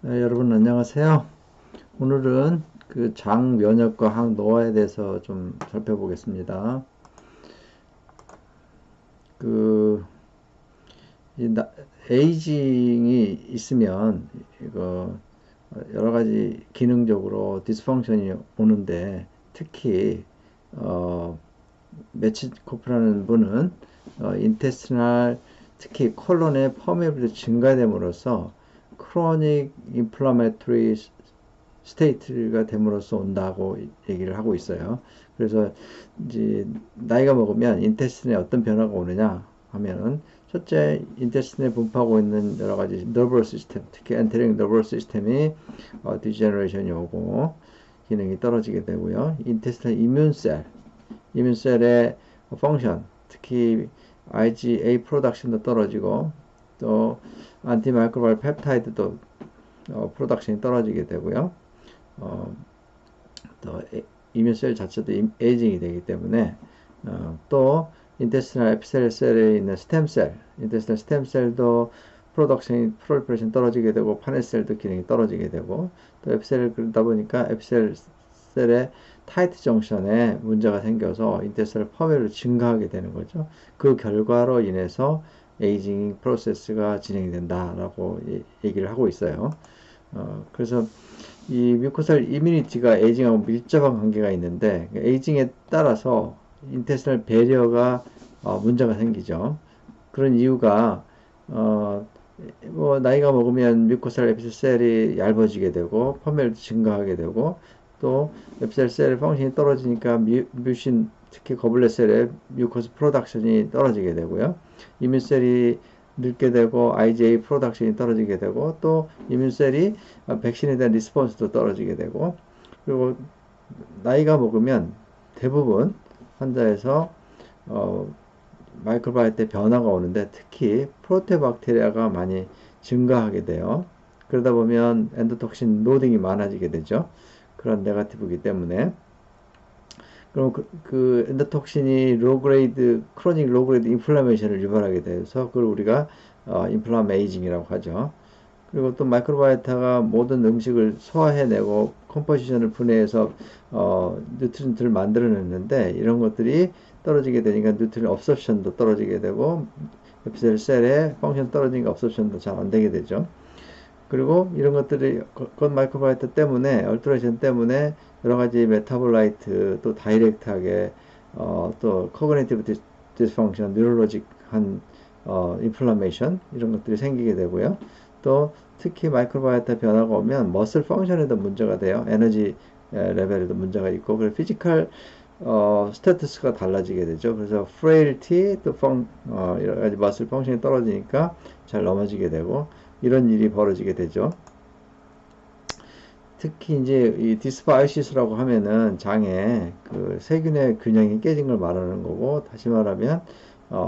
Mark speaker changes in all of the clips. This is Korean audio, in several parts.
Speaker 1: 네, 여러분 안녕하세요. 오늘은 그 장 면역과 항 노화에 대해서 좀 살펴보겠습니다. 그 이 에이징이 있으면 이거 여러 가지 기능적으로 디스펑션이 오는데 특히 어 메치코프라는 분은 인테스티널 특히 콜론의 퍼메빌이 증가됨으로써 크로닉 인플라메토리 스테이트가 됨으로써 온다고 얘기를 하고 있어요. 그래서 이제 나이가 먹으면 인테스틴에 어떤 변화가 오느냐 하면은 첫째 인테스틴에 분포하고 있는 여러 가지 너버러스 시스템, 특히 엔테링 너버러스 시스템이 디제너레이션이 오고 기능이 떨어지게 되고요. 인테스틴 이뮨셀의 펑션, 특히 IgA 프로덕션도 떨어지고 또 안티마이크로바이얼 펩타이드도 프로덕션이 떨어지게 되고요. 어, 또 이뮨셀 자체도 에이징이 되기 때문에 또 인테스티널 에피셀 셀에 있는 스템셀, 인테스티널 스템셀도 프로덕션이 프롤리페레이션 떨어지게 되고 파네셀도 기능이 떨어지게 되고 또 에피셀을 그러다 보니까 에피셀 셀의 타이트 정션에 문제가 생겨서 인테스티널 퍼메로 증가하게 되는 거죠. 그 결과로 인해서 에이징 프로세스가 진행이 된다라고 얘기를 하고 있어요. 그래서 이 뮤코살 이뮤니티가 에이징하고 밀접한 관계가 있는데 에이징에 따라서 인테스널 배리어가 문제가 생기죠. 그런 이유가 어, 뭐 나이가 먹으면 뮤코살 에피셀 셀이 얇아지게 되고 퍼멜도 증가하게 되고 또 에피셀 셀의 펑션이 떨어지니까 뮤신 특히 거블렛 셀의 뮤코스 프로덕션이 떨어지게 되고요. 이뮤셀이 늙게 되고 IgA 프로덕션이 떨어지게 되고 또 이뮨셀이 백신에 대한 리스폰스도 떨어지게 되고 그리고 나이가 먹으면 대부분 환자에서 어, 마이크로바이오테 변화가 오는데 특히 프로테박테리아가 많이 증가하게 돼요. 그러다 보면 엔도톡신 로딩이 많아지게 되죠. 그런 네거티브이기 때문에 그럼 그 엔도톡신이 로그레이드 크로닉 로그레이드 인플라메이션을 유발하게 돼서 그걸 우리가 인플라메이징이라고 하죠. 그리고 또 마이크로바이오타가 모든 음식을 소화해내고 컴포지션을 분해해서 뉴트리언트를 만들어냈는데 이런 것들이 떨어지게 되니까 뉴트리언 업섭션도 떨어지게 되고 에피셀 셀의 펑션 떨어지니까 업섭션도 잘 안 되게 되죠. 그리고 이런 것들이 건 마이크로바이오타 때문에 얼트레이션 때문에 여러 가지 메타볼라이트 또 다이렉트하게 또 코그니티브 디스펑션, 뉴럴로직한 인플라메이션 이런 것들이 생기게 되고요. 또 특히 마이크로바이오타 변화가 오면 머슬 펑션에도 문제가 돼요. 에너지 레벨에도 문제가 있고 그래서 피지컬 스테투스가 달라지게 되죠. 그래서 프레일티 또 여러 가지 머슬 펑션이 떨어지니까 잘 넘어지게 되고 이런 일이 벌어지게 되죠. 특히 이제 이 디스바이시스라고 하면은 장에 그 세균의 균형이 깨진 걸 말하는 거고 다시 말하면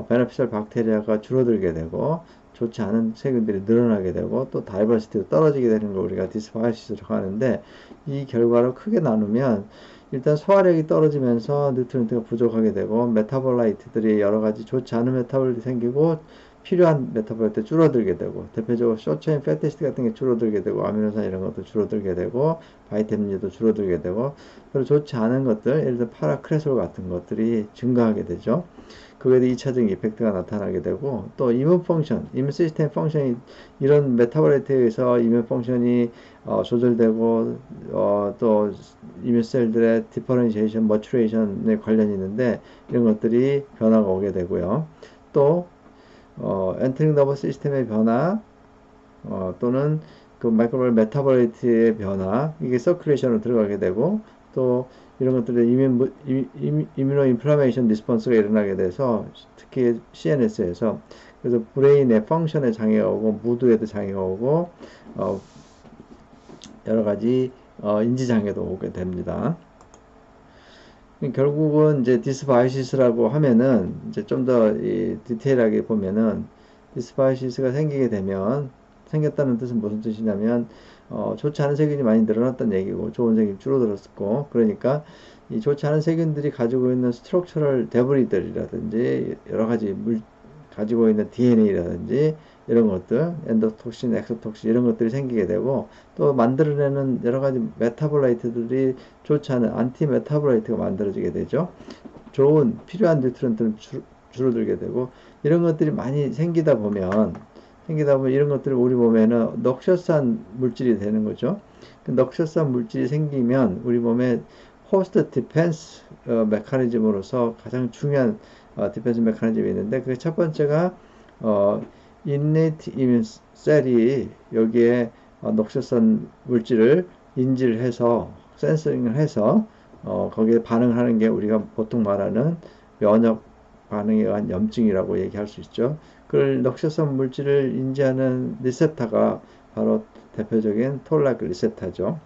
Speaker 1: 베네피셜 박테리아가 줄어들게 되고 좋지 않은 세균들이 늘어나게 되고 또 다이버시티도 떨어지게 되는 걸 우리가 디스바이시스라고 하는데 이 결과로 크게 나누면 일단 소화력이 떨어지면서 뉴트리언트가 부족하게 되고 메타볼라이트들이 여러 가지 좋지 않은 메타볼이 생기고 필요한 메타볼ite 줄어들게 되고 대표적으로 숏체인 패티시드 같은 게 줄어들게 되고 아미노산 이런 것도 줄어들게 되고 바이타민도 줄어들게 되고 그리고 좋지 않은 것들 예를 들어 파라크레솔 같은 것들이 증가하게 되죠. 그거에 대해 2차적인 이펙트가 나타나게 되고 또 이뮨 펑션, 이뮨 시스템 펑션이 이런 메타볼라이트에 의해서 이뮨 펑션이 조절되고 또 이뮨 셀들의 디퍼런시에이션, 머추레이션에 관련이 있는데 이런 것들이 변화가 오게 되고요. 또 엔트링 너버 시스템의 변화 또는 그 마이크로바이올 메타볼리트의 변화 이게 서큘레이션으로 들어가게 되고 또 이런 것들이 이뮤노 인플라메이션 리스폰스가 일어나게 돼서 특히 CNS에서 그래서 브레인의 펑션에 장애가 오고 무드에도 장애가 오고 여러 가지 인지 장애도 오게 됩니다. 결국은 이제 디스바이시스라고 하면은 이제 좀 더 디테일하게 보면은 디스바이시스가 생기게 되면 생겼다는 뜻은 무슨 뜻이냐면 좋지 않은 세균이 많이 늘어났다는 얘기고 좋은 세균이 줄어들었고 그러니까 이 좋지 않은 세균들이 가지고 있는 스트럭처럴 데브리들이라든지 여러 가지 가지고 있는 DNA라든지 이런 것들, 엔도톡신, 엑소톡신 이런 것들이 생기게 되고 또 만들어내는 여러 가지 메타볼라이트들이 좋지 않은 안티메타볼라이트가 만들어지게 되죠. 좋은 필요한 뉴트런트는 줄어들게 되고 이런 것들이 많이 생기다 보면 이런 것들이 우리 몸에는 넉셔스한 물질이 되는 거죠. 그 넉셔스한 물질이 생기면 우리 몸에 호스트 디펜스 메커니즘으로서 가장 중요한 디펜스 메커니즘이 있는데 그 첫 번째가 innate immune 셀이 여기에 넉셔스한 물질을 인지를 해서 센서링을 해서 거기에 반응하는 게 우리가 보통 말하는 면역 반응에 의한 염증이라고 얘기할 수 있죠. 그걸 넉셔스한 물질을 인지하는 리셉터가 바로 대표적인 톨락 리셉터죠.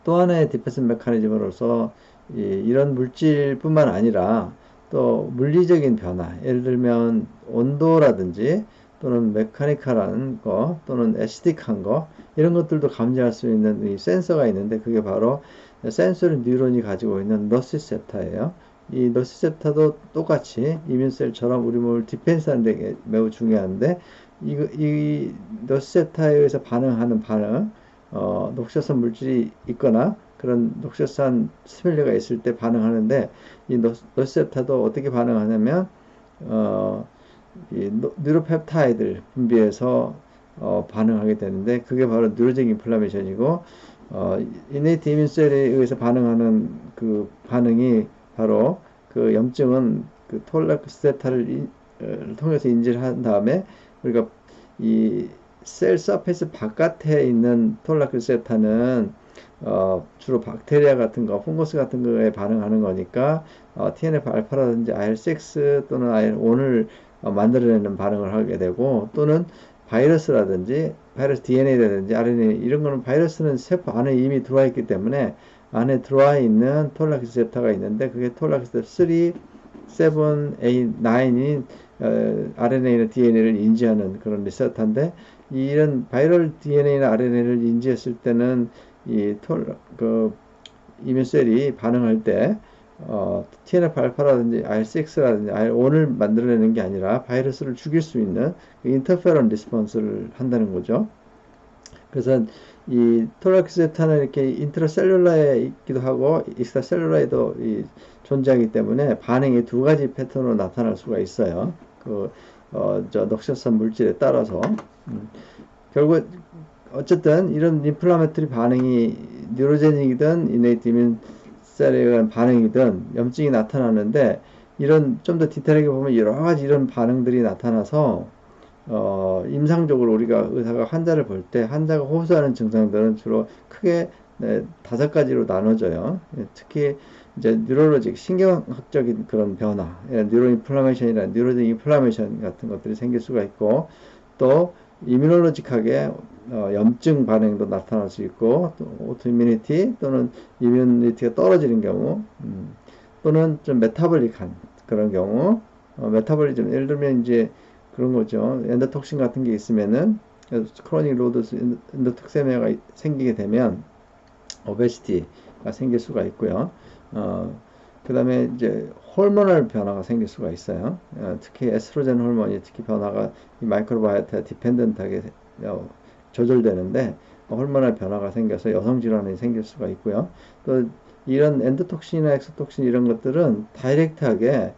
Speaker 1: 또 하나의 디펜스 메커니즘으로서 이런 물질뿐만 아니라 또 물리적인 변화, 예를 들면 온도라든지 또는 메카니컬한 거 또는 애시딕한 거 이런 것들도 감지할 수 있는 이 센서가 있는데 그게 바로 센서리 뉴런이 가지고 있는 너시셉터예요. 이 너시셉터도 똑같이 이뮨셀처럼 우리 몸을 디펜스하는 데 매우 중요한데 이 너시셉터에 의해서 반응하는 반응 녹셔선 물질이 있거나 그런 녹셔선 스멜리가 있을 때 반응하는데 이 너시셉터도 어떻게 반응하냐면 이 뉴로펩타이드를 분비해서 반응하게 되는데 그게 바로 뉴로적 인플라메이션이고 이네이트 이뮨셀에 의해서 반응하는 그 반응이 바로 그 염증은 그 톨락세타를 통해서 인지를 한 다음에 우리가 이 셀 서페이스 바깥에 있는 톨라크세타는 주로 박테리아 같은 거, 펑거스 같은 거에 반응하는 거니까 TNF 알파라든지 IL6 또는 IL1을 만들어내는 반응을 하게 되고 또는 바이러스라든지 바이러스 DNA라든지 RNA 이런 거는 바이러스는 세포 안에 이미 들어와 있기 때문에 안에 들어와 있는 톨락 리셉터가 있는데 그게 톨락 리셉터 3, 7, 8, 9인 RNA나 DNA를 인지하는 그런 리셉터인데 이런 바이럴 DNA나 RNA를 인지했을 때는 이뮨셀이 반응할 때 TNF 알파라든지 IL6라든지 IL1을 만들어내는 게 아니라 바이러스를 죽일 수 있는 인터페론 리스폰스를 한다는 거죠. 그래서 이 톨락세타는 이렇게 인트라셀룰라에 있기도 하고 익스트라셀룰라에도 존재하기 때문에 반응이 두 가지 패턴으로 나타날 수가 있어요. 넉셔선 물질에 따라서 결국 어쨌든 이런 인플라메토리 반응이 뉴로제닉이든 이네이트 이뮨 셀에 의한 반응이든 염증이 나타나는데 이런 좀 더 디테일하게 보면 여러 가지 이런 반응들이 나타나서 임상적으로 우리가 의사가 환자를 볼 때 환자가 호소하는 증상들은 주로 크게 5가지로 나눠져요. 특히 이제 뉴럴로직 신경학적인 그런 변화, 뉴로 인플라메이션이나 뉴로적 인플라메이션 같은 것들이 생길 수가 있고 또 이뮤놀로직하게 염증 반응도 나타날 수 있고 또 오토이뮤니티 또는 이뮤니티가 떨어지는 경우 또는 좀 메타볼릭한 그런 경우 메타볼리즘 예를 들면 이제 그런 거죠. 엔도톡신 같은 게 있으면은 크로닉 로드스 엔도톡세미아가 생기게 되면 오베시티가 생길 수가 있고요. 그 다음에 이제 호르몬al 변화가 생길 수가 있어요. 특히 에스트로겐 호르몬이 특히 변화가 이 마이크로바이오트에 디펜던트하게 조절되는데 호르몬al 변화가 생겨서 여성 질환이 생길 수가 있고요. 또 이런 엔도톡신이나 엑소톡신 이런 것들은 다이렉트하게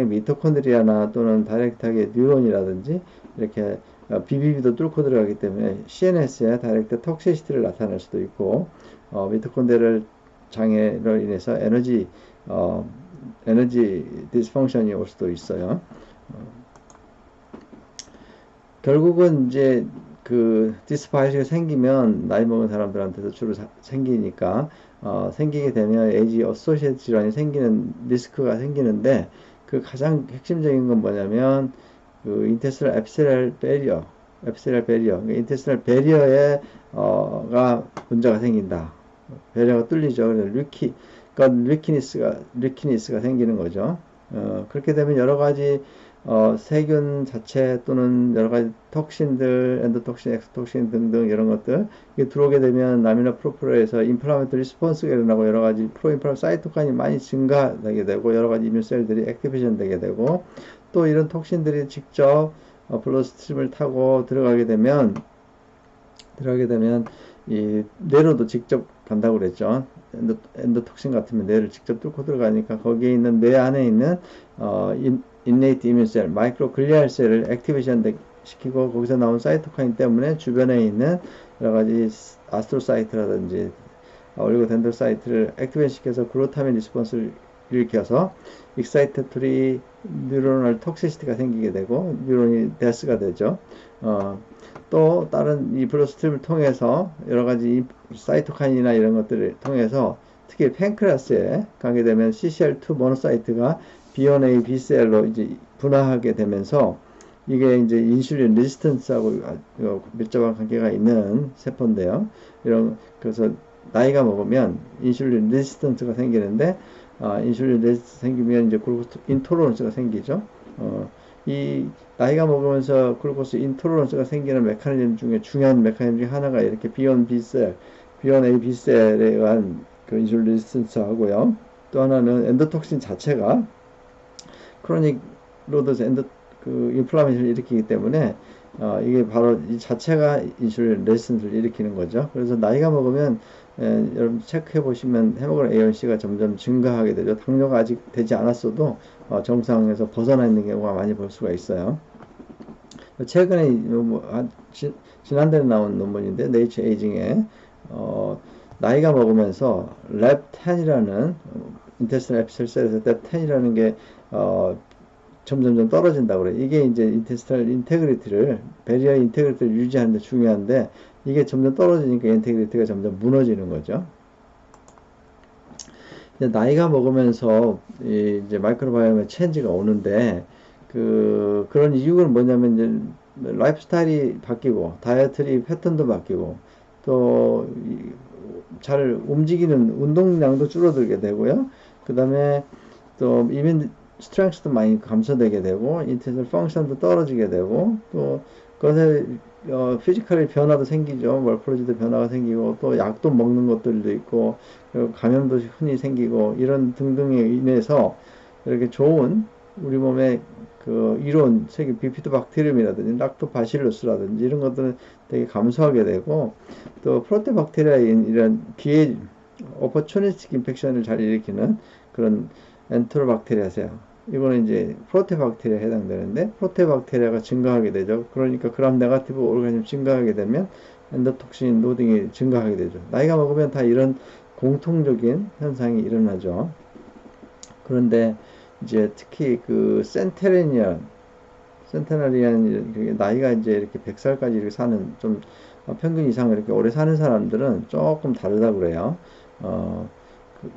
Speaker 1: 미토콘드리아나 또는 다이렉트하게 뉴런이라든지 이렇게 BBB도 뚫고 들어가기 때문에 CNS에 다이렉트 톡시시티를 나타낼 수도 있고 미토콘드리얼 장애로 인해서 에너지 디스펑션이 올 수도 있어요. 결국은 이제 그 디스파이시가 생기면 나이 먹은 사람들한테도 주로 생기니까 생기게 되면 에이지 어소시에이트 질환이 생기는 리스크가 생기는데 그 가장 핵심적인 건 뭐냐면 그 인테스널 앱시랄 베리어 인테스널 베리어에 가 문제가 생긴다. 베리어가 뚫리죠. 그래서 리키니스가 생기는 거죠. 그렇게 되면 여러 가지 세균 자체 또는 여러 가지 톡신들, 엔도톡신, 엑소톡신 등등 이런 것들 이게 들어오게 되면 라미나 프로프로에서 인플라메토리 리스폰스가 일어나고 여러 가지 프로인플라 사이토카인이 많이 증가되게 되고 여러 가지 이뮨셀들이 액티베이션 되게 되고 또 이런 톡신들이 직접 블러드스트림을 타고 들어가게 되면 이 뇌로도 직접 간다고 그랬죠. 엔도톡신 같으면 뇌를 직접 뚫고 들어가니까 거기에 있는 뇌 안에 있는 innate immune cell, 마이크로글리알 셀을 액티베이션 시키고 거기서 나온 사이토카인 때문에 주변에 있는 여러 가지 아스트로사이트라든지 올리고덴드로사이트를 액티베이션 시켜서 글루타민 리스폰스를 일으켜서 익사이테토리 뉴로널 톡시시티가 생기게 되고 뉴런이 데스가 되죠. 또 다른 이 블러드스트림을 통해서 여러 가지 사이토카인이나 이런 것들을 통해서 특히 팬크레아스에 가게 되면 CCL2 모노사이트가 B1A, B셀로 이제 분화하게 되면서 이게 이제 인슐린 레지스턴스하고 밀접한 관계가 있는 세포인데요. 그래서 나이가 먹으면 인슐린 레지스턴스가 생기는데, 인슐린 레지스턴스 생기면 이제 글루코스 인토러런스가 생기죠. 이 나이가 먹으면서 글루코스 인토러런스가 생기는 메커니즘 중에 중요한 메커니즘 중에 하나가 이렇게 B1 B셀, B1A B셀에 의한 그 인슐린 레지스턴스 하고요. 또 하나는 엔도톡신 자체가 크로닉 로더스 인플라메이션을 일으키기 때문에 이게 바로 이 자체가 인슐린 레지스턴스를 일으키는 거죠. 그래서 나이가 먹으면 여러분 체크해 보시면 헤모글로빈 A1C가 점점 증가하게 되죠. 당뇨가 아직 되지 않았어도 정상에서 벗어나 있는 경우가 많이 볼 수가 있어요. 최근에 지난달에 나온 논문인데 네이처 에이징에 나이가 먹으면서 랩10이라는 인테스티널 에피셀셀에서 랩10이라는 게 점점점 떨어진다고 그래요. 이게 이제 인테스티널 인테그리티를, 베리어 인테그리티를 유지하는 데 중요한데, 이게 점점 떨어지니까 인테그리티가 점점 무너지는 거죠. 나이가 먹으면서 이제 마이크로바이옴의 체인지가 오는데, 그런 이유는 뭐냐면, 이제 라이프 스타일이 바뀌고, 다이어트리 패턴도 바뀌고, 또 잘 움직이는 운동량도 줄어들게 되고요. 그 다음에 또 이민 스트렝스도 많이 감소되게 되고, 인테스널 펑션도 떨어지게 되고, 또 그것에 피지컬의 변화도 생기죠. 멀포로지도 변화가 생기고, 또 약도 먹는 것들도 있고, 감염도 흔히 생기고, 이런 등등에 인해서 이렇게 좋은 우리 몸의 그 이론, 세계 비피도박테리움이라든지 락토바실루스라든지 이런 것들은 되게 감소하게 되고, 또 프로테박테리아인 이런 기회 오퍼추니스틱 인펙션을 잘 일으키는 그런 엔테로박테리아세요. 이거는 이제 프로테박테리아에 해당되는데, 프로테박테리아가 증가하게 되죠. 그러니까 그람 네거티브 오르가니즘 증가하게 되면 엔도톡신 노딩이 증가하게 되죠. 나이가 먹으면 다 이런 공통적인 현상이 일어나죠. 그런데 이제 특히 그 센테나리안 나이가 이제 이렇게 100살까지 이렇게 사는, 좀 평균 이상 이렇게 오래 사는 사람들은 조금 다르다고 그래요.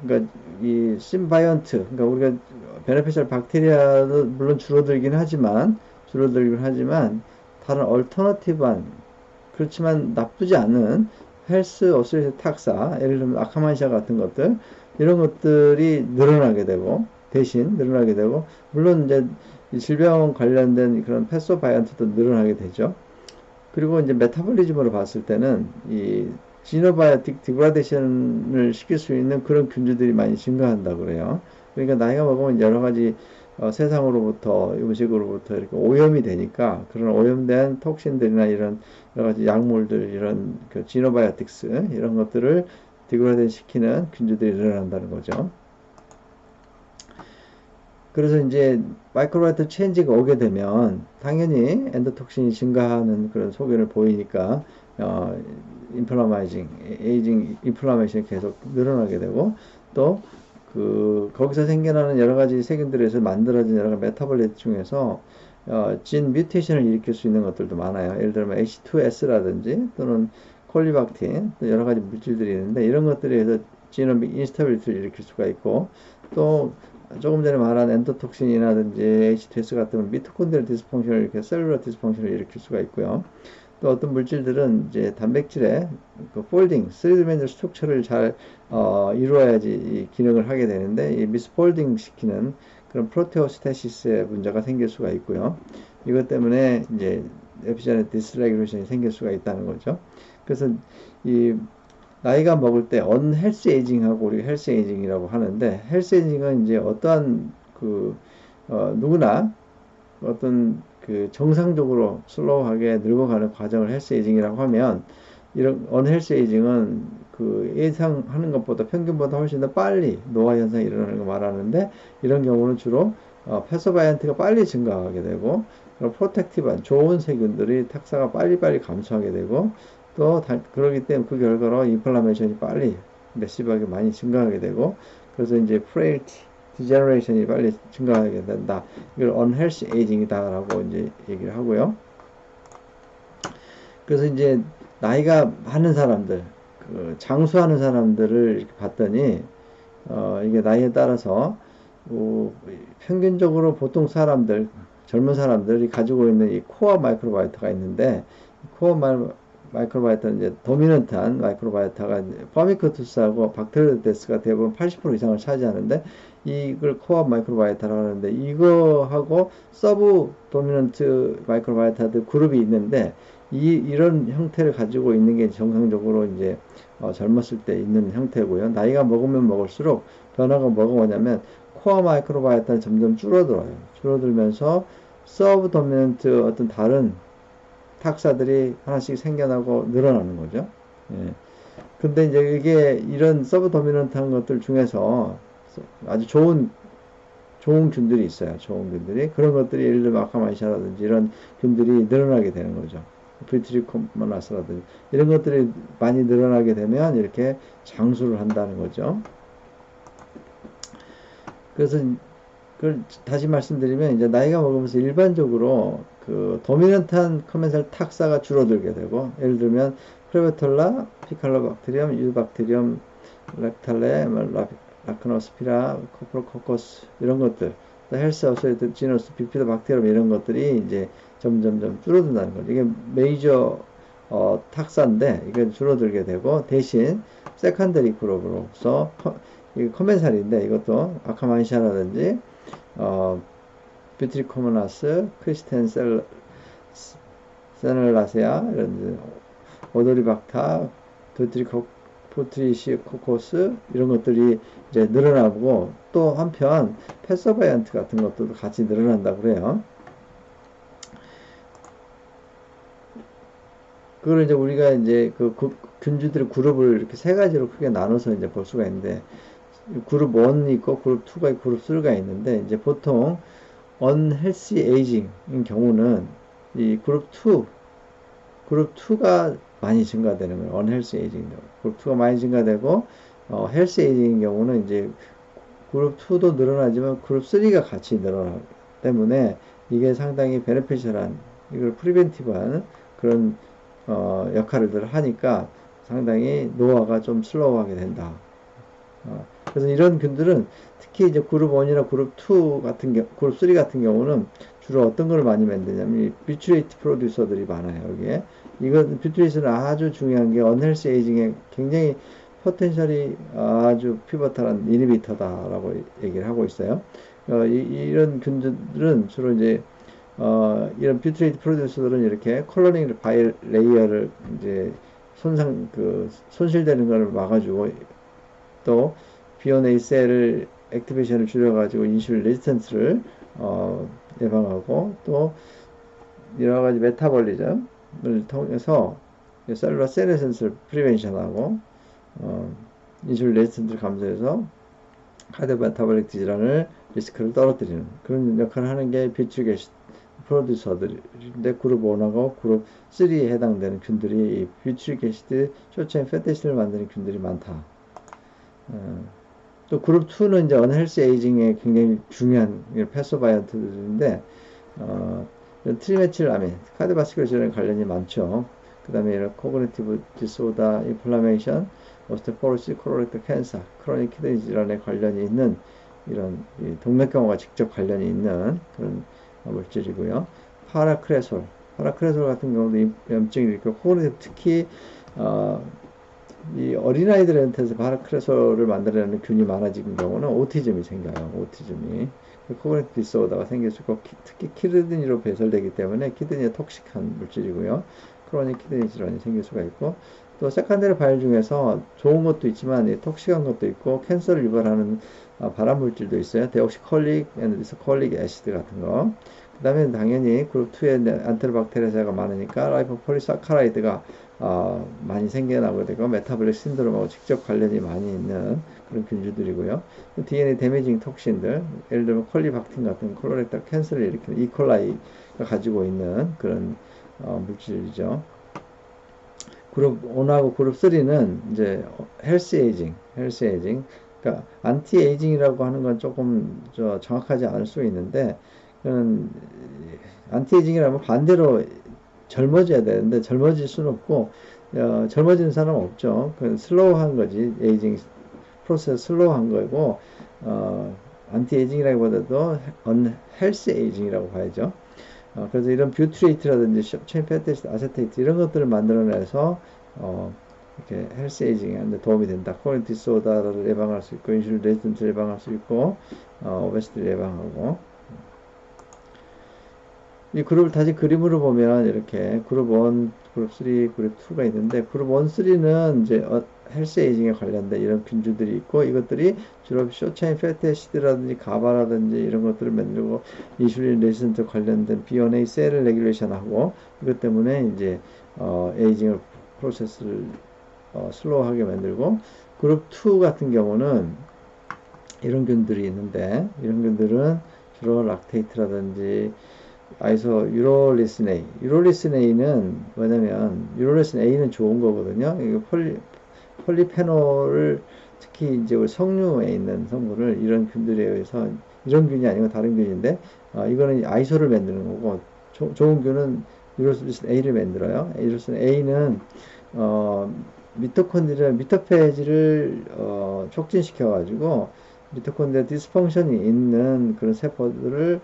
Speaker 1: 그러니까 이 심바이언트, 그러니까 우리가 베네피셜 박테리아도 물론 줄어들긴 하지만 다른 얼터너티브한, 그렇지만 나쁘지 않은 헬스 어소시에이티드 탁사, 예를 들면 아카만시아 같은 것들, 이런 것들이 대신 늘어나게 되고, 물론 이제 질병 관련된 그런 패소바이언트도 늘어나게 되죠. 그리고 이제 메타볼리즘으로 봤을 때는 이 지노바이오틱 디그라데이션을 시킬 수 있는 그런 균주들이 많이 증가한다고 그래요. 그러니까 나이가 먹으면 여러 가지 세상으로부터, 음식으로부터 이렇게 오염이 되니까, 그런 오염된 톡신들이나 이런 여러 가지 약물들, 이런 그 지노바이오틱스 이런 것들을 디그라데이션 시키는 균주들이 늘어난다는 거죠. 그래서 이제 마이크로바이트 체인지가 오게 되면 당연히 엔도톡신이 증가하는 그런 소견을 보이니까 에이징 인플라메이션이 계속 늘어나게 되고, 또 거기서 생겨나는 여러 가지 세균들에서 만들어진 여러 가지 메타볼리트 중에서 진 뮤테이션을 일으킬 수 있는 것들도 많아요. 예를 들면 H2S라든지 또는 콜리박틴, 또 여러 가지 물질들이 있는데, 이런 것들에 의해서 지노믹 인스타빌리티를 일으킬 수가 있고, 또 조금 전에 말한 엔도톡신이라든지 H2S 같은 미토콘드리얼 디스펑션을 이렇게 셀룰러 디스펑션을 일으킬 수가 있고요. 또 어떤 물질들은 이제 단백질의 그 폴딩, 3디멘sional 스트럭처를 잘 이루어야지 이 기능을 하게 되는데, 이 미스폴딩 시키는 그런 프로테오스테시스의 문제가 생길 수가 있고요. 이것 때문에 이제 에피제네틱 디스레귤레이션이 생길 수가 있다는 거죠. 그래서 이 나이가 먹을 때 언헬스 에이징하고 우리가 헬스 에이징이라고 하는데, 헬스 에이징은 이제 어떠한 누구나 어떤 그 정상적으로 슬로우하게 늙어가는 과정을 헬스 에이징이라고 하면, 이런 언헬스 에이징은 그 예상하는 것보다 평균보다 훨씬 더 빨리 노화 현상이 일어나는 거 말하는데, 이런 경우는 주로 패서바이언트가 빨리 증가하게 되고, 그리고 프로텍티브한 좋은 세균들이 탁사가 빨리빨리 감소하게 되고, 또 그러기 때문에 그 결과로 인플라메이션이 빨리 매시브하게 많이 증가하게 되고, 그래서 이제 프레일티 디제너레이션이 빨리 증가하게 된다. 이걸 unhealthy aging이다라고 이제 얘기를 하고요. 그래서 이제 나이가 많은 사람들, 그 장수하는 사람들을 이렇게 봤더니, 이게 나이에 따라서 평균적으로 보통 사람들, 젊은 사람들이 가지고 있는 이 코어 마이크로바이오타가 있는데, 코어 마이크로바이오타는 이제 도미넌트한 마이크로바이오타가 퍼미크투스하고 박테리오데스가 대부분 80% 이상을 차지하는데, 이걸 코어 마이크로바이오타라고 하는데, 이거하고 서브 도미넌트 마이크로바이오타들 그룹이 있는데, 이런 형태를 가지고 있는 게 정상적으로 이제 젊었을 때 있는 형태고요. 나이가 먹으면 먹을수록 변화가 뭐가 오냐면, 코어 마이크로바이오타는 점점 줄어들어요. 줄어들면서 서브 도미넌트 어떤 다른 탁사들이 하나씩 생겨나고 늘어나는 거죠. 예. 근데 이제 이게 이런 서브 도미넌트한 것들 중에서 아주 좋은 균들이 있어요. 좋은 균들이. 그런 것들이 예를 들면 아카마이샤라든지 이런 균들이 늘어나게 되는 거죠. 브리트리코모나스라든지 이런 것들이 많이 늘어나게 되면 이렇게 장수를 한다는 거죠. 그래서 그걸 다시 말씀드리면, 이제 나이가 먹으면서 일반적으로 그 도미넌트한 커멘살 탁사가 줄어들게 되고, 예를 들면 프레베톨라, 피칼로박테리엄, 유박테리엄, 렉탈레, 라크노스피라, 코프로코커스 이런 것들, 헬스 어소이트 지너스, 비피도박테리엄 이런 것들이 이제 점점점 줄어든다는 거죠. 이게 메이저 탁사인데 이게 줄어들게 되고, 대신 세컨더리 그룹으로서 이게 커멘살인데, 이것도 아카만시아라든지 뷰트리코모나스, 크리스텐 세널라세아, 이런 오도리박타, 부트리시코코스 이런 것들이 이제 늘어나고, 또 한편 패서바이언트 같은 것들도 같이 늘어난다고 그래요. 그걸 이제 우리가 이제 그 균주들의 그룹을 이렇게 세 가지로 크게 나눠서 이제 볼 수가 있는데, 그룹 1이 있고 그룹 2가 있고 그룹 3가 있는데, 이제 보통 unhealthy aging인 경우는 이 그룹 2가 많이 증가되는 거예요. unhealthy aging. 그룹 2가 많이 증가되고, healthy aging인 경우는 이제 그룹 2도 늘어나지만 그룹 3가 같이 늘어나기 때문에, 이게 상당히 베네피셜한, 이걸 프리벤티브한 그런 역할을 하니까 상당히 노화가 좀 슬로우하게 된다. 그래서 이런 균들은 특히 이제 그룹 1이나 그룹 2 같은 그룹 3 같은 경우는 주로 어떤 걸 많이 만드냐면 뷰트레이트 프로듀서들이 많아요. 여기에 이건 뷰트레이트는 아주 중요한 게 언헬스 에이징에 굉장히 포텐셜이 아주 피버탈한 이니비터다라고 얘기를 하고 있어요. 이런 균들은 주로 이제 이런 뷰트레이트 프로듀서들은 이렇게 컬러링 바이 레이어를 이제 손실되는 걸 막아주고, 또 B1A 셀을 액티베이션을 줄여가지고 인슐린 레지스턴스를 예방하고, 또 여러 가지 메타볼리즘을 통해서 셀룰러 세네센스를 프리벤션하고, 인슐린 레지스턴스를 감소해서 카디오 메타볼릭 질환을 리스크를 떨어뜨리는 그런 역할을 하는 게 뷰트리게시 프로듀서들인데, 그룹 1하고 그룹 3에 해당되는 균들이 뷰트릭 애시드, 쇼체인 패티시를 만드는 균들이 많다. 또 그룹 2는 이제 언헬스 에이징에 굉장히 중요한 패소바이언트들인데, 트리메틸아민, 카디오바스큘러 질환에 관련이 많죠. 그 다음에 이런 코그니티브 디소다, 인플라메이션, 오스테오포로시스, 코로렉터 캔서, 크로닉 키드니 질환에 관련이 있는 이런 동맥경화가 직접 관련이 있는 그런 물질이고요. 파라크레솔 같은 경우도 염증이 일으키고, 코그니티브 특히 이 어린아이들한테서 파라크레솔을 만들어내는 균이 많아지는 경우는 오티즘이 생겨요. 오티즘이 코그니티브 디소더가 생길 수 있고, 특히 키드니로 배설되기 때문에 키드니에 톡식한 물질이고요. 크로닉 키드니 질환이 생길 수가 있고, 또 세컨더리 바이올 중에서 좋은 것도 있지만 톡식한 것도 있고, 캔서를 유발하는 발암 물질도 있어요. 데옥시콜릭 앤 리스콜릭 애시드 같은 거. 그 다음에 당연히 그룹 2에 안테로박테리아가 많으니까 라이포폴리사카라이드가 많이 생겨나게 되고 메타볼릭 신드롬하고 직접 관련이 많이 있는 그런 균주들이고요. DNA 데미징 톡신들, 예를 들면 콜리박틴 같은 콜로렉탈 캔서를 일으키는 이콜라이가 가지고 있는 그런 물질이죠. 그룹 1하고 그룹 3는 이제 헬스 에이징. 그러니까 안티 에이징이라고 하는 건 조금 정확하지 않을 수 있는데, 그건 안티 에이징이라면 반대로 젊어져야 되는데 젊어질 수는 없고, 젊어지는 사람은 없죠. 그 슬로우한 거지. 에이징 프로세스 슬로우한 거고, 안티 에이징이라기보다도 헬스 에이징이라고 봐야죠. 그래서 이런 뷰트레이트라든지 체인 페테이트, 아세테이트 이런 것들을 만들어내서 이렇게 헬스 에이징에 도움이 된다. 코로나 디스오더를 예방할 수 있고, 인슐린 레지던트를 예방할 수 있고, 오베시티를 예방하고. 이 그룹을 다시 그림으로 보면 이렇게 그룹 1, 그룹 3, 그룹 2가 있는데, 그룹 1, 3는 이제 헬스 에이징에 관련된 이런 균주들이 있고, 이것들이 주로 쇼체인 패티시드라든지 가바라든지 이런 것들을 만들고, 인슐린 레지던트 관련된 BNA 셀을 레귤레이션하고, 이것 때문에 이제 에이징을 프로세스를 슬로우하게 만들고, 그룹 2 같은 경우는 이런 균들이 있는데, 이런 균들은 주로 락테이트라든지 유롤리스네이는 뭐냐면, 유롤리스네 A는 좋은 거거든요. 이거 폴리페놀을 특히 이제 석류에 있는 성분을 이런 균들에 의해서, 이런 균이 아니고 다른 균인데, 이거는 아이소를 만드는 거고, 좋은 균은 유롤리스네 A를 만들어요. 유롤리스네 A는 미토페지를 촉진시켜가지고 미토콘드리아 디스펑션이 있는 그런 세포들을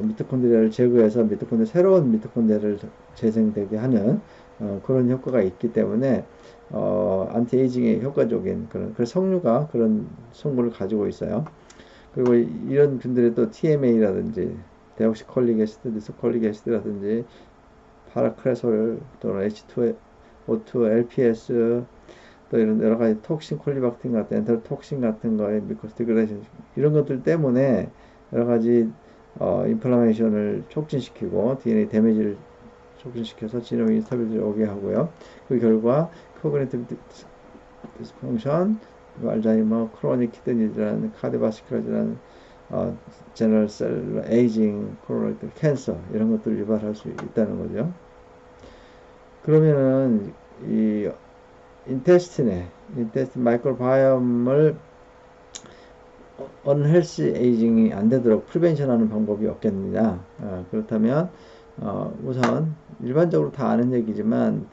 Speaker 1: 미토콘드리아를 제거해서 새로운 미토콘드리아를 재생되게 하는 그런 효과가 있기 때문에 안티에이징에 효과적인 그런 석류가 그런 성분을 가지고 있어요. 그리고 이런 균들의 또 TMA라든지 데옥시콜릭 애시드, 디스콜릭 애시드라든지 파라크레솔 또는 H2O2, LPS 또 이런 여러 가지 톡신, 콜리박틴 같은 엔테로톡신 같은 거에 미코스티그레이션 이런 것들 때문에 여러 가지 인플라메이션을 촉진시키고 DNA 데미지를 촉진시켜서 지노믹 인스타빌리티를 오게 하고요. 그 결과 코그니티브 디스펑션, 알츠하이머, 크로닉 키드니 질환, 카디오바스큘러 질환, 제너럴 셀 에이징, 코로나 캔서 이런 것들을 유발할 수 있다는 거죠. 그러면은 이 인테스틴 마이크로바이옴을 언헬시 에이징이 안 되도록 프리벤션 하는 방법이 없겠느냐. 그렇다면 우선 일반적으로 다 아는 얘기지만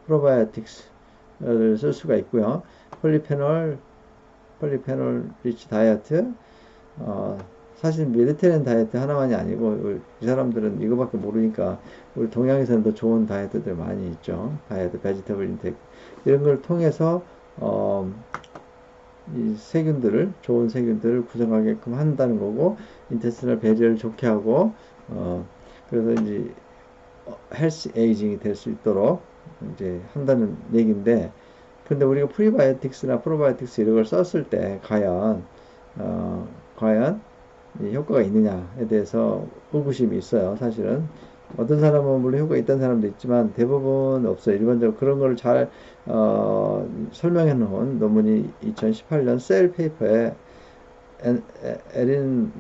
Speaker 1: 프로바이오틱스를 쓸 수가 있고요. 폴리페놀 리치 다이어트, 사실 메디테리언 다이어트 하나만이 아니고 이 사람들은 이거밖에 모르니까 우리 동양에서는 더 좋은 다이어트들 많이 있죠. 다이어트, 베지터블 인텍 이런 걸 통해서 이 좋은 세균들을 구성하게끔 한다는 거고, 인테스티널 배리어를 좋게 하고, 그래서 이제 헬스 에이징이 될 수 있도록 이제 한다는 얘기인데, 근데 우리가 프리바이오틱스나 프로바이오틱스 이런 걸 썼을 때 과연 이 효과가 있느냐에 대해서 의구심이 있어요. 사실은 어떤 사람은 물론 효과가 있다는 사람도 있지만 대부분 없어요. 일반적으로 그런 걸 잘 설명해 놓은 논문이 2018년 셀 페이퍼에 에린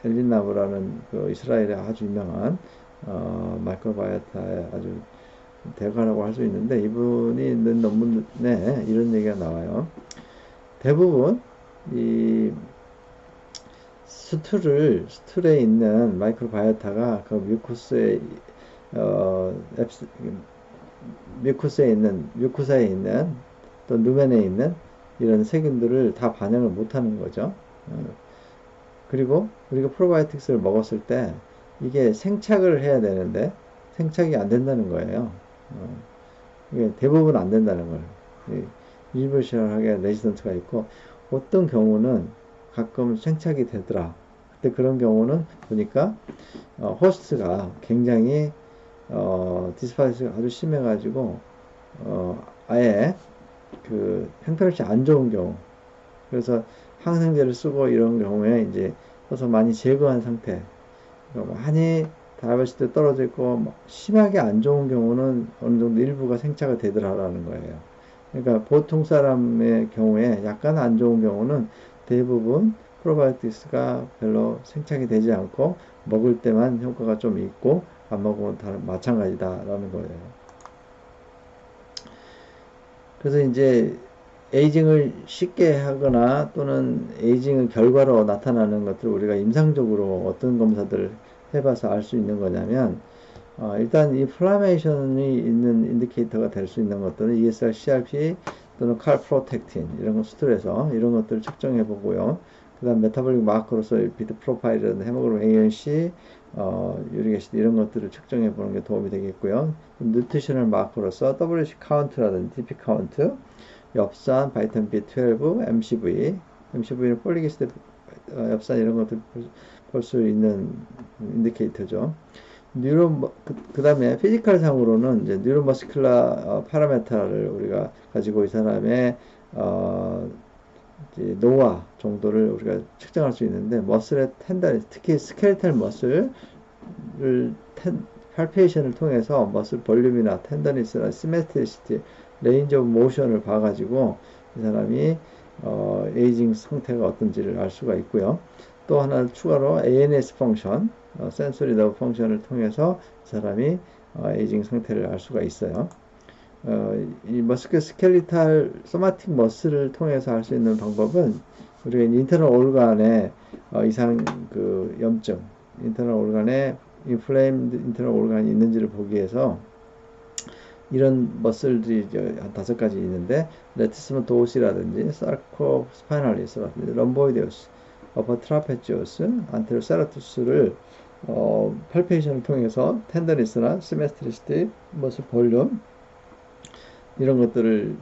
Speaker 1: 나브라는 그 이스라엘의 아주 유명한 마이크로바이오타의 아주 대가라고 할 수 있는데, 이분이 낸 논문에 이런 얘기가 나와요. 대부분 이 스툴에 있는 마이크로바이오타가 그 뮤코사에 있는 또 누멘에 있는 이런 세균들을 다 반영을 못하는 거죠. 그리고 우리가 프로바이오틱스를 먹었을 때 이게 생착을 해야 되는데 생착이 안 된다는 거예요. 이게 대부분 안 된다는 거예요. 유니버셜하게 레지던트가 있고, 어떤 경우는 가끔 생착이 되더라. 그때 그런 경우는 보니까 호스트가 굉장히 디스파이스가 아주 심해가지고 아예 그 형편없이 안 좋은 경우, 그래서 항생제를 쓰고 이런 경우에 이제 써서 많이 제거한 상태. 그러니까 많이 다이버시티 떨어져 있고 심하게 안 좋은 경우는 어느 정도 일부가 생착이 되더라라는 거예요. 그러니까 보통 사람의 경우에 약간 안 좋은 경우는 대부분 프로바이오틱스가 별로 생착이 되지 않고 먹을 때만 효과가 좀 있고 안 먹으면 다 마찬가지다라는 거예요. 그래서 이제 에이징을 쉽게 하거나 또는 에이징의 결과로 나타나는 것들을 우리가 임상적으로 어떤 검사들을 해봐서 알 수 있는 거냐면 일단 인플라메이션이 있는 인디케이터가 될 수 있는 것들은 ESR, CRP 또는 칼프로텍틴 이런 거 수틀에서 이런 것들을 측정해 보고요. 그 다음 메타볼릭 마커로서 리피드 프로파일은 헤모글로빈 A1C, 유릭 애시드 이런 것들을 측정해 보는 게 도움이 되겠고요. 뉴트리셔널 마커로서 WC 카운트라든지 DP 카운트, 엽산, 바이타민 B12, MCV는 폴릭 애시드, 엽산 이런 것들 볼 수 있는 인디케이터죠. 그 다음에 피지컬 상으로는 이제 뉴로머스큘라 파라메타를 우리가 가지고 이 사람의 이제 노화 정도를 우리가 측정할 수 있는데 머슬의 텐던, 특히 스켈레탈 머슬을 팔페이션을 통해서 머슬 볼륨이나 텐더니스나 시메트리시티, 레인지 오브 모션을 봐가지고 이 사람이 에이징 상태가 어떤지를 알 수가 있고요. 또 하나 추가로 ANS 펑션, 센소리 너브 펑션을 통해서 이 사람이 에이징 상태를 알 수가 있어요. 이 머스크 스켈리탈 소마틱 머슬을 통해서 할 수 있는 방법은 우리가 인터널 올간에 이상 그 염증, 인터널 올간에 인플레임드 인터널 올간이 있는지를 보기 위해서 이런 머슬들이 한 5가지 있는데 레티스먼 도시라든지 사르코 스파이널리스라든지 럼보이데우스, 어퍼 트라페지오스, 안테로세라투스를 팔페이션을 통해서 텐더니스나 시메트리시티, 머슬 볼륨 이런 것들을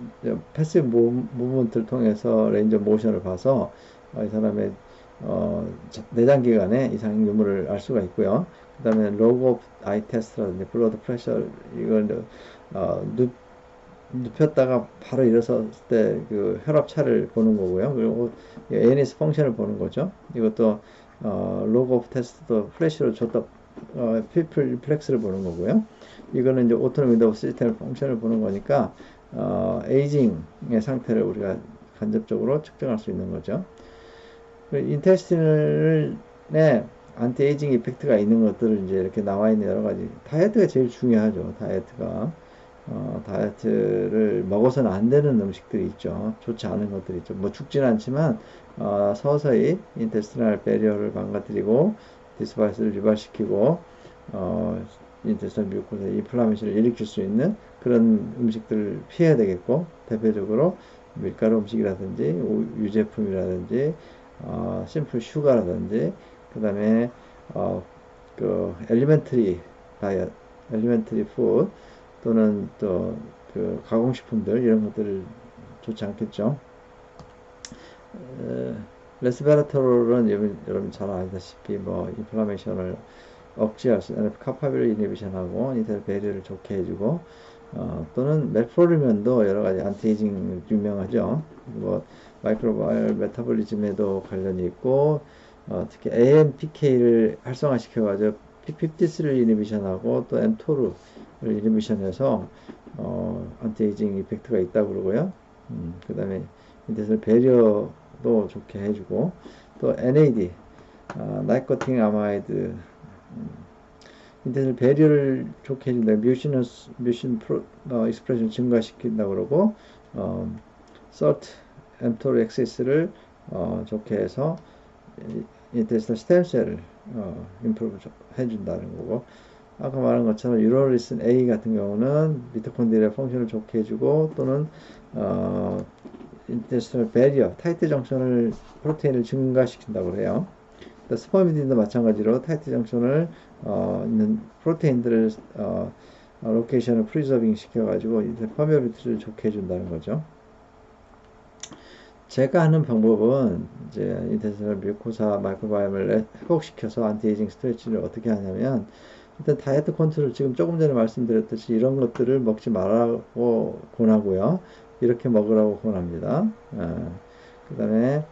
Speaker 1: 패시브 무브먼트를 통해서 레인지 모션을 봐서 이 사람의 내장기관의 이상 유무를 알 수가 있고요. 그 다음에 로그 오브 아이 테스트라든지 블러드 프레셔 이걸 눕혔다가 바로 일어섰을 때 그 혈압차를 보는 거고요. 그리고 ANS 펑션을 보는 거죠. 이것도 로그 오브 테스트도 플래시로 줬다 피플 리플렉스를 보는 거고요. 이거는 이제 오토노미 오브 시스템 펑션을 보는 거니까 에이징의 상태를 우리가 간접적으로 측정할 수 있는 거죠. 인테스틴에 안티에이징 이펙트가 있는 것들을 이제 이렇게 나와 있는 여러 가지 다이어트가 제일 중요하죠. 다이어트를 먹어서는 안 되는 음식들이 있죠. 좋지 않은 것들이 있죠. 뭐 죽진 않지만 서서히 인테스티널 배리어를 망가뜨리고 디스바이스를 유발시키고 인테스티널 뮤코사 인플라메이션을 일으킬 수 있는 그런 음식들을 피해야 되겠고 대표적으로 밀가루 음식이라든지 유제품이라든지 심플 슈가라든지 그 다음에 그 엘리멘터리 다이어트, 엘리멘터리 푸드 또는 또 그 가공식품들 이런 것들을 좋지 않겠죠. 레스베라토롤은 여러분 잘 알다시피 뭐 인플라메이션을 억제할 수 있는 카파빌 이니비션하고 인텔 배리를 좋게 해주고 또는 메프로리면도 여러 가지 안티에이징 유명하죠. 뭐 마이크로바이얼 메타볼리즘에도 관련이 있고 특히 AMPK를 활성화시켜가지고 P53를 이니비션하고 또 mTOR를 이니비션해서 안티에이징 이펙트가 있다고 그러고요. 그 다음에 인테스널 배리어도 좋게 해주고 또 NAD, 나이코틴 아마이드 인테스널 배리어를 좋게 해준다. 뮤신 익스프레션 증가시킨다고 그러고 SALT, mTOR 엑세스를 좋게 해서 인테스널 스템셀을 임프루브 해준다는 거고 아까 말한 것처럼 유로리슨 A 같은 경우는 미토콘드리아 펑션을 좋게 해주고 또는 인테스널 배리어 타이트 정션을 프로테인을 증가시킨다고 해요. 스퍼미딘도 마찬가지로 타이트 정션을 있는 프로테인들을 로케이션을 프리저빙 시켜가지고 이제 퍼미어비티를 좋게 해준다는 거죠. 제가 하는 방법은 이제 인테스널 뮤코사 마이크로바이옴을 회복시켜서 안티에이징 스트레치를 어떻게 하냐면 일단 다이어트 컨트롤 지금 조금 전에 말씀드렸듯이 이런 것들을 먹지 말라고 권하고요. 이렇게 먹으라고 권합니다. 그 다음에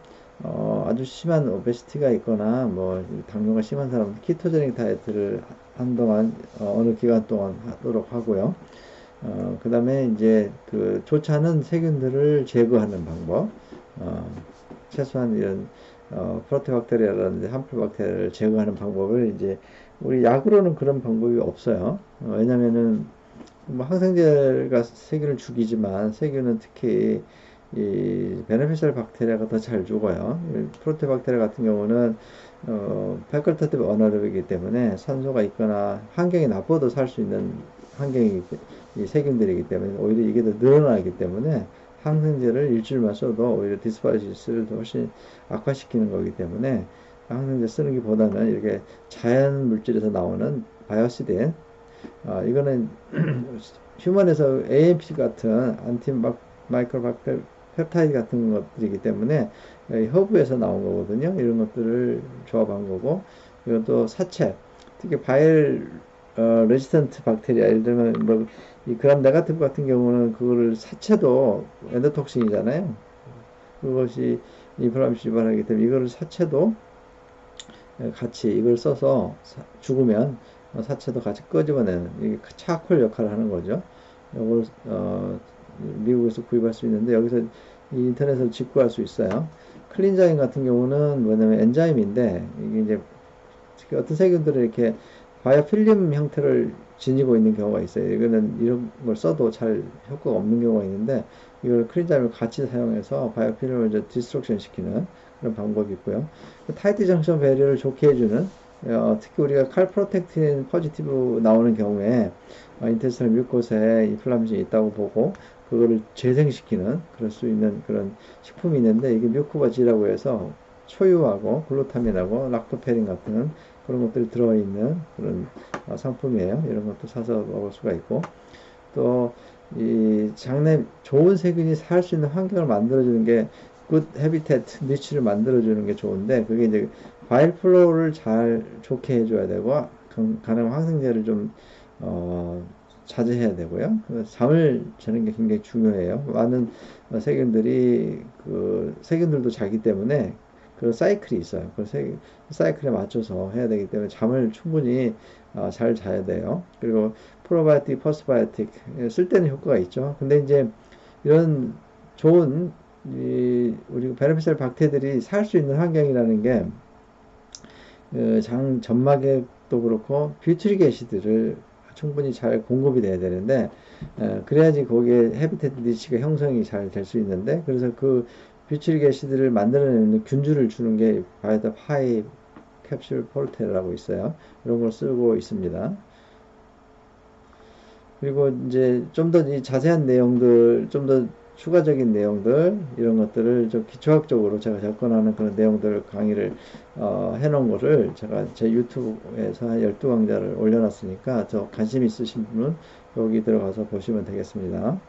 Speaker 1: 아주 심한 오베시티가 있거나 뭐 당뇨가 심한 사람은 키토제닉 다이어트를 한동안 어느 기간 동안 하도록 하고요. 그 다음에 이제 그 좋지 않은 세균들을 제거하는 방법, 어, 최소한 이런 프로테박테리아라든지 함플박테리아를 제거하는 방법을 이제 우리 약으로는 그런 방법이 없어요. 왜냐면은 뭐 항생제가 세균을 죽이지만 세균은 특히 이 베네피셜 박테리아가 더 잘 죽어요. 프로테박테리아 같은 경우는 패컬터티브 어나로비이기 때문에 산소가 있거나 환경이 나빠도 살 수 있는 환경이 이 세균들이기 때문에 오히려 이게 더 늘어나기 때문에 항생제를 일주일만 써도 오히려 디스바이시스를 훨씬 악화시키는 거기 때문에 항생제 쓰는 것보다는 이렇게 자연 물질에서 나오는 바이오시딘, 이거는 휴먼에서 AMP 같은 안티 마이크로박테 펩타이드 같은 것들이기 때문에 허브에서 나온 거거든요. 이런 것들을 조합한 거고, 그리고 또 사체, 특히 바이럴 레지스턴트 박테리아, 예를 들면 뭐 이 그람 네가티브 같은 경우는 그거를 사체도 엔도톡신이잖아요. 그것이 인플라메이션 유발하기 때문에 이거를 사체도 같이 이걸 써서 죽으면 사체도 같이 끄집어내는 이게 차콜 역할을 하는 거죠. 이걸 미국에서 구입할 수 있는데 여기서 이 인터넷으로 직구할 수 있어요. 클린자인 같은 경우는 뭐냐면 엔자임인데 이게 이제 특히 어떤 세균들은 이렇게 바이오필름 형태를 지니고 있는 경우가 있어요. 이거는 이런 걸 써도 잘 효과가 없는 경우가 있는데 이걸 클린자임을 같이 사용해서 바이오필름을 이제 디스트럭션 시키는 그런 방법이 있고요. 타이트 정션 배려를 좋게 해주는 특히 우리가 칼프로텍틴 포지티브 나오는 경우에 인테스티널 뮤코스에 인플라메이션이 있다고 보고 그거를 재생시키는 그럴 수 있는 그런 식품이 있는데 이게 뮤코바지라고 해서 초유하고 글루타민하고 락토페린 같은 그런 것들이 들어있는 그런 상품이에요. 이런 것도 사서 먹을 수가 있고 또 이 장내 좋은 세균이 살 수 있는 환경을 만들어주는 게 굿 해비테트 니치를 만들어주는 게 좋은데 그게 이제 바일 플로우를 잘 좋게 해줘야 되고 가능한 항생제를 좀 자제해야 되고요. 잠을 자는 게 굉장히 중요해요. 많은 세균들이 그 세균들도 자기 때문에 그 사이클이 있어요. 그 사이클에 맞춰서 해야 되기 때문에 잠을 충분히 잘 자야 돼요. 그리고 프로바이오틱, 포스바이오틱 쓸 때는 효과가 있죠. 근데 이제 이런 좋은 우리 베네피셜 박테들이 살 수 있는 환경이라는 게 장 점막에도 그렇고 뷰트릭 애시드를 충분히 잘 공급이 돼야 되는데 그래야지 거기에 헤비테트 니치가 형성이 잘 될 수 있는데 그래서 그 뷰트릭 애시드를 만들어내는 균주를 주는 게 바이오다 파이 캡슐 포르테라고 있어요. 이런 걸 쓰고 있습니다. 그리고 이제 좀 더 자세한 내용들, 좀 더 추가적인 내용들, 이런 것들을 좀 기초학적으로 제가 접근하는 그런 내용들 강의를 해놓은 거를 제가 제 유튜브에서 한 12강좌를 올려놨으니까 저 관심 있으신 분은 여기 들어가서 보시면 되겠습니다.